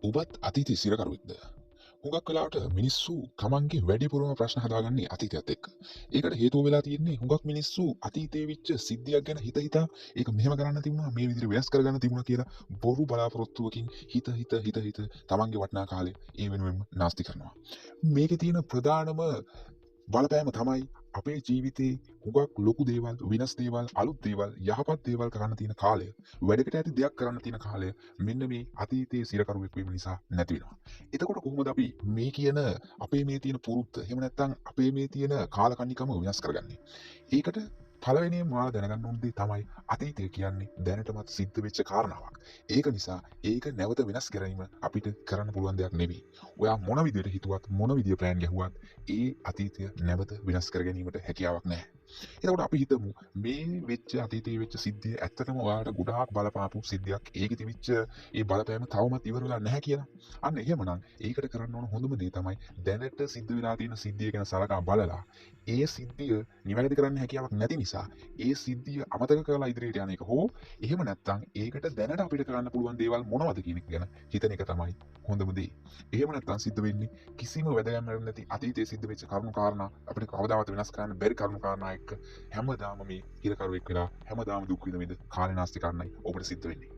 ඔබත් අතීතයේ සිරකරුවෙක්ද? හුඟක් වෙලාවට මිනිස්සු තමන්ගේ වැඩිපුරම ප්‍රශ්න හදාගන්නේ අතීතයත් එක්ක. ඒකට හේතුව වෙලා තියෙන්නේ හුඟක් මිනිස්සු අතීතයේ වෙච්ච සිද්ධියක් ගැන හිත හිතා ඒක මෙහෙම කරන්න තිබුණා, මේ විදිහට වෙනස් කරගන්න තිබුණා කියලා බොරු බලාපොරොත්තුවකින් හිත තමන්ගේ වටිනා කාලය ඒ වෙනුවෙන්ම නාස්ති කරනවා. මේකේ තියෙන ප්‍රධානම බලපෑම තමයි අපේ ජීවිතේ හුඟක් ලොකු දේවල්, වෙනස් දේවල්, අලුත් දේවල්, යහපත් දේවල් කරන්න තියෙන කාලය, වැඩකට ඇති දෙයක් කරන්න තියෙන කාලය මෙන්න මේ අතීතයේ සිරකරුවෙක් වීම නිසා නැති වෙනවා. එතකොට කොහොමද අපි මේ කියන අපේ මේ තියෙන පුරුද්ද, එහෙම නැත්නම් අපේ මේ තියෙන කාලකන්නිකම වෙනස් කරගන්නේ? ඒකට පළවෙනියෙන්ම ඔයාලා දැනගන්න ඕන දේ තමයි අතීතය කියන්නේ දැනටමත් සිද්ධ වෙච්ච කාරණාවක්. ඒක නිසා ඒක නැවත වෙනස් කිරීම අපිට කරන්න පුළුවන් දෙයක් නෙවෙයි. ඔයා මොන විදියට හිතුවත්, මොන විදිය ප්ලෑන් ගැහුවත් ඒ අතීතය නැවත වෙනස් කර ගැනීමට හැකියාවක් නැහැ. එතකොට අපි හිතමු මේ වෙච්ච අතීතයේ වෙච්ච සිද්ධිය ඇත්තටම ඔයාලට ගොඩාක් බලපාපු සිද්ධියක්. ඒකේ තිබිච්ච ඒ බලපෑම තවමත් ඉවර වෙලා නැහැ කියලා. අන්න එහෙමනම් ඒකට කරන්න ඕන හොඳම දේ තමයි දැනට සිද්ධ වෙලා තියෙන සිද්ධිය ගැන සලකා බලලා ඒ සිද්ධිය නිවැරදි කරන්න හැකියාවක් නැති නිසා ඒ සිද්ධිය අමතක කරලා ඉදිරියට යන එක හෝ එහෙම නැත්නම් ඒකට දැනට අපිට කරන්න පුළුවන් දේවල් මොනවද කියන එක ගැන හිතන එක තමයි හොඳම දේ. එහෙම නැත්නම් සිද්ධ වෙන්නේ කිසිම වැදගැම්මක් නැති අතීතයේ සිද්ධ වෙච්ච කරුණු කාරණා අපිට කවදාවත් වෙනස් කරන්න බැරි කරුණු කාරණා එක්ක හැමදාම මේ හිරකරුවෙක් වෙලා හැමදාම දුක් විඳ විඳ කාලේ නාස්ති කරන්නයි ඔබට සිද්ධ වෙන්නේ.